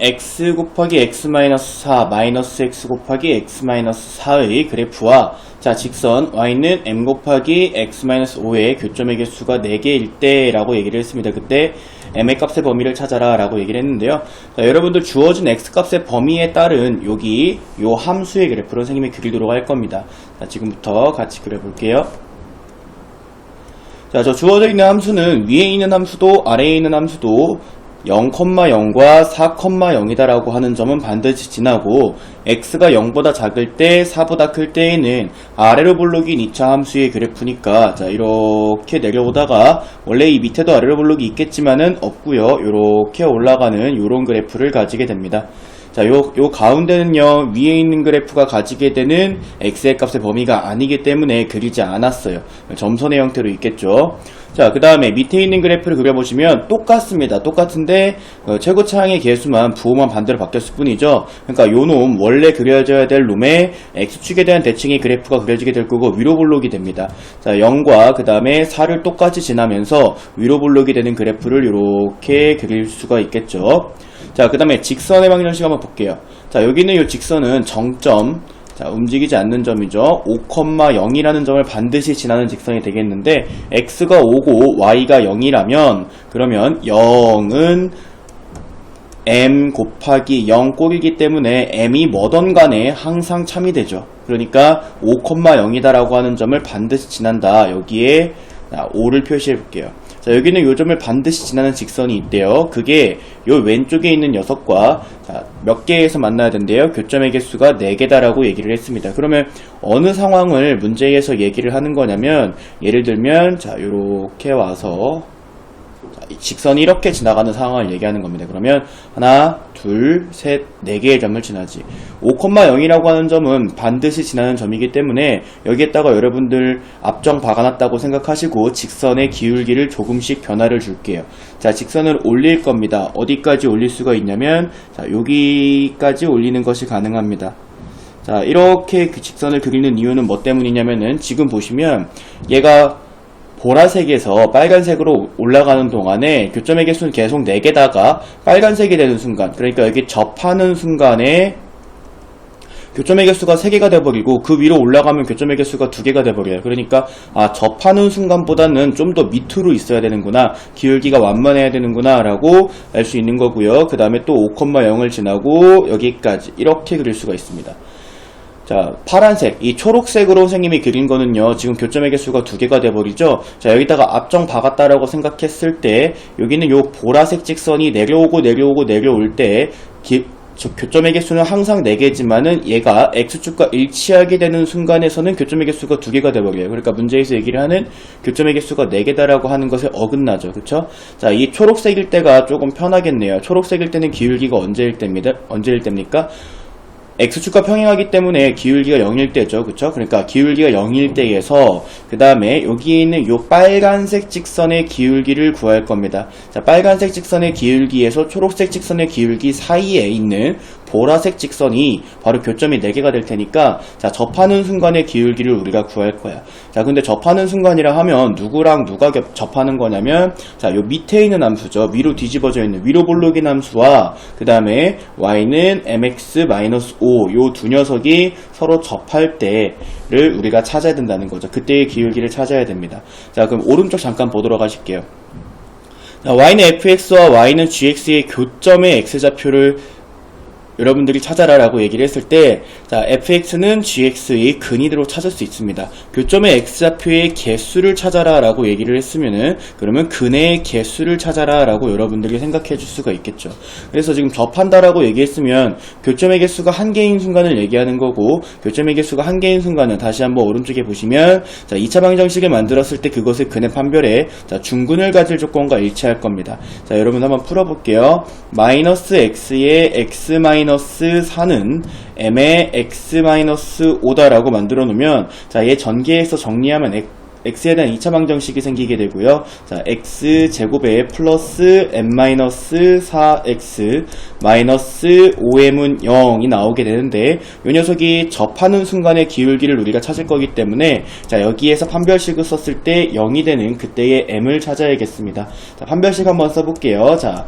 x 곱하기 x-4 마이너스 x 곱하기 x-4의 그래프와 자 직선 y는 m 곱하기 x-5의 교점의 개수가 4개일 때 라고 얘기를 했습니다. 그때 m의 값의 범위를 찾아라 라고 얘기를 했는데요. 자, 여러분들 주어진 x 값의 범위에 따른 여기 요 함수의 그래프를 선생님이 그리도록 할 겁니다. 자, 지금부터 같이 그려볼게요. 자, 저 주어져 있는 함수는 위에 있는 함수도 아래에 있는 함수도 0,0과 4,0이다 라고 하는 점은 반드시 지나고 x가 0보다 작을 때 4보다 클 때에는 아래로 볼록인 2차 함수의 그래프니까 자 이렇게 내려오다가 원래 이 밑에도 아래로 볼록이 있겠지만은 없고요. 이렇게 올라가는 요런 그래프를 가지게 됩니다. 자, 요 가운데는요, 위에 있는 그래프가 가지게 되는 x의 값의 범위가 아니기 때문에 그리지 않았어요. 점선의 형태로 있겠죠. 자, 그 다음에 밑에 있는 그래프를 그려보시면 똑같습니다. 똑같은데, 최고차항의 개수만 부호만 반대로 바뀌었을 뿐이죠. 그러니까 요 놈, 원래 그려져야 될 놈의 x축에 대한 대칭의 그래프가 그려지게 될 거고, 위로 볼록이 됩니다. 자, 0과 그 다음에 4를 똑같이 지나면서 위로 볼록이 되는 그래프를 이렇게 그릴 수가 있겠죠. 자, 그 다음에 직선의 방정식 한번 볼게요. 자, 여기는 이 직선은 정점, 자, 움직이지 않는 점이죠. 5,0이라는 점을 반드시 지나는 직선이 되겠는데, x가 5고 y가 0이라면, 그러면 0은 m 곱하기 0 꼴이기 때문에 m이 뭐든 간에 항상 참이 되죠. 그러니까 5,0이다 라고 하는 점을 반드시 지난다. 여기에 5를 표시해 볼게요. 자, 여기는 요 점을 반드시 지나는 직선이 있대요. 그게 요 왼쪽에 있는 녀석과 자, 몇 개에서 만나야 된대요. 교점의 개수가 4개다 라고 얘기를 했습니다. 그러면 어느 상황을 문제에서 얘기를 하는 거냐면 예를 들면 자, 요렇게 와서 자, 직선이 이렇게 지나가는 상황을 얘기하는 겁니다. 그러면 하나, 둘, 셋, 4개의 점을 지나지. 5,0이라고 하는 점은 반드시 지나는 점이기 때문에 여기에다가 여러분들 앞정 박아놨다고 생각하시고 직선의 기울기를 조금씩 변화를 줄게요. 자, 직선을 올릴 겁니다. 어디까지 올릴 수가 있냐면 자, 여기까지 올리는 것이 가능합니다. 자, 이렇게 그 직선을 그리는 이유는 뭐 때문이냐면은 지금 보시면 얘가 보라색에서 빨간색으로 올라가는 동안에 교점의 개수는 계속 4개다가 빨간색이 되는 순간, 그러니까 여기 접하는 순간에 교점의 개수가 3개가 돼버리고 그 위로 올라가면 교점의 개수가 2개가 돼버려요. 그러니까 접하는 순간보다는 좀 더 밑으로 있어야 되는구나, 기울기가 완만해야 되는구나 라고 알 수 있는 거고요. 그 다음에 또 5,0을 지나고 여기까지 이렇게 그릴 수가 있습니다. 자, 파란색, 이 초록색으로 선생님이 그린 거는요, 지금 교점의 개수가 2개가 돼버리죠. 자, 여기다가 앞정 박았다라고 생각했을 때, 여기는 요 보라색 직선이 내려올 때, 교점의 개수는 항상 4개지만은 얘가 x축과 일치하게 되는 순간에서는 교점의 개수가 2개가 돼버려요. 그러니까 문제에서 얘기를 하는 교점의 개수가 4개다라고 하는 것에 어긋나죠. 그쵸? 자, 이 초록색일 때가 조금 편하겠네요. 초록색일 때는 기울기가 언제일 때입니까? x축과 평행하기 때문에 기울기가 0일 때죠. 그쵸? 그러니까 기울기가 0일 때에서 그 다음에 여기에 있는 요 빨간색 직선의 기울기를 구할 겁니다. 자, 빨간색 직선의 기울기에서 초록색 직선의 기울기 사이에 있는 보라색 직선이 바로 교점이 4개가 될 테니까 자, 접하는 순간의 기울기를 우리가 구할 거야. 자, 근데 접하는 순간이라 하면 누구랑 누가 접하는 거냐면 자, 요 밑에 있는 함수죠. 위로 뒤집어져 있는 위로 볼록인 함수와 그 다음에 y는 mx-5 요 두 녀석이 서로 접할 때를 우리가 찾아야 된다는 거죠. 그때의 기울기를 찾아야 됩니다. 자, 그럼 오른쪽 잠깐 보도록 하실게요. 자, y는 fx와 y는 gx의 교점의 x좌표를 여러분들이 찾아라 라고 얘기를 했을 때 자, fx는 gx의 근위로 찾을 수 있습니다. 교점의 x좌표의 개수를 찾아라 라고 얘기를 했으면은 그러면 근의 개수를 찾아라 라고 여러분들이 생각해 줄 수가 있겠죠. 그래서 지금 접한다 라고 얘기했으면 교점의 개수가 1개인 순간을 얘기하는 거고, 교점의 개수가 1개인 순간은 다시 한번 오른쪽에 보시면 자, 2차 방정식을 만들었을 때 그것을 근의 판별에 자, 중근을 가질 조건과 일치할 겁니다. 자, 여러분 한번 풀어볼게요. 마이너스 x의 x-4는 m의 x-5다라고 만들어 놓으면 자, 얘 전개해서 정리하면 x에 대한 2차 방정식이 생기게 되고요. 자, x제곱에 플러스 m-4x 마이너스 5m은 0이 나오게 되는데 이 녀석이 접하는 순간의 기울기를 우리가 찾을 거기 때문에 자, 여기에서 판별식을 썼을 때 0이 되는 그때의 m을 찾아야겠습니다. 자, 판별식 한번 써볼게요. 자,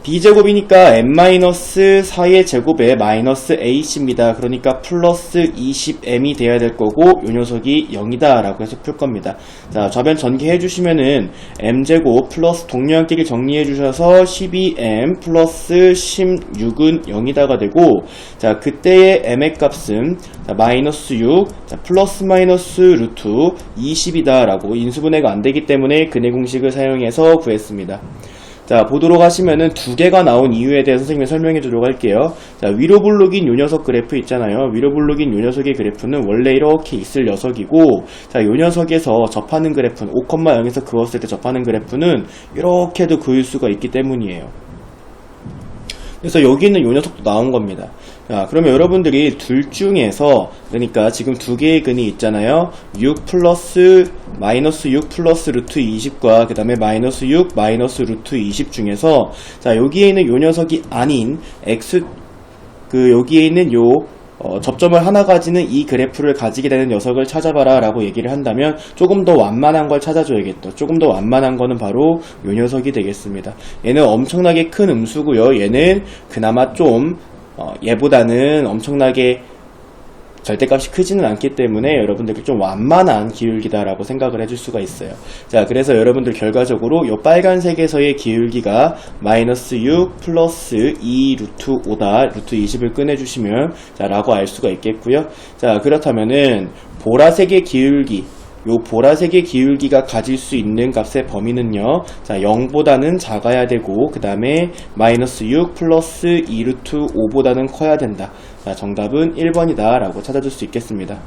b제곱이니까 n-4의 제곱에 마이너스 ac입니다. 그러니까 플러스 20m이 돼야 될 거고 요 녀석이 0이다 라고 해서 풀 겁니다. 자, 좌변 전개해 주시면은 m제곱 플러스 동료함끼리 정리해 주셔서 12m 플러스 16은 0이다가 되고, 자, 그때의 m의 값은 자, 마이너스 6, 자, 플러스 마이너스 루트 20이다 라고 인수분해가 안 되기 때문에 근해 공식을 사용해서 구했습니다. 자, 보도록 하시면은 두 개가 나온 이유에 대해 선생님이 설명해 주도록 할게요. 자, 위로 블록인 요 녀석 그래프 있잖아요. 위로 블록인 요 녀석의 그래프는 원래 이렇게 있을 녀석이고, 자, 요 녀석에서 접하는 그래프는 5,0에서 그었을 때 접하는 그래프는 이렇게도 그을 수가 있기 때문이에요. 그래서 여기 있는 요 녀석도 나온 겁니다. 자, 그러면 여러분들이 둘 중에서, 그러니까 지금 두 개의 근이 있잖아요. 6 플러스 마이너스 6 플러스 루트 20과 그 다음에 마이너스 6 마이너스 루트 20 중에서, 자, 여기에 있는 요 녀석이 아닌 x, 여기에 있는 요 접점을 하나 가지는 이 그래프를 가지게 되는 녀석을 찾아봐라 라고 얘기를 한다면 조금 더 완만한 걸 찾아줘야겠죠. 조금 더 완만한 거는 바로 요 녀석이 되겠습니다. 얘는 엄청나게 큰 음수고요. 얘는 그나마 좀 얘보다는 엄청나게 절대값이 크지는 않기 때문에 여러분들께 좀 완만한 기울기다라고 생각을 해줄 수가 있어요. 자, 그래서 여러분들 결과적으로 이 빨간색에서의 기울기가 마이너스 6 플러스 2 루트 5다, 루트 20을 꺼내주시면 자, 라고 알 수가 있겠고요. 자, 그렇다면은 보라색의 기울기, 요 보라색의 기울기가 가질 수 있는 값의 범위는요, 자, 0보다는 작아야 되고 그 다음에 마이너스 6 플러스 2 루트 5보다는 커야 된다. 자, 정답은 1번이다 라고 찾아줄 수 있겠습니다.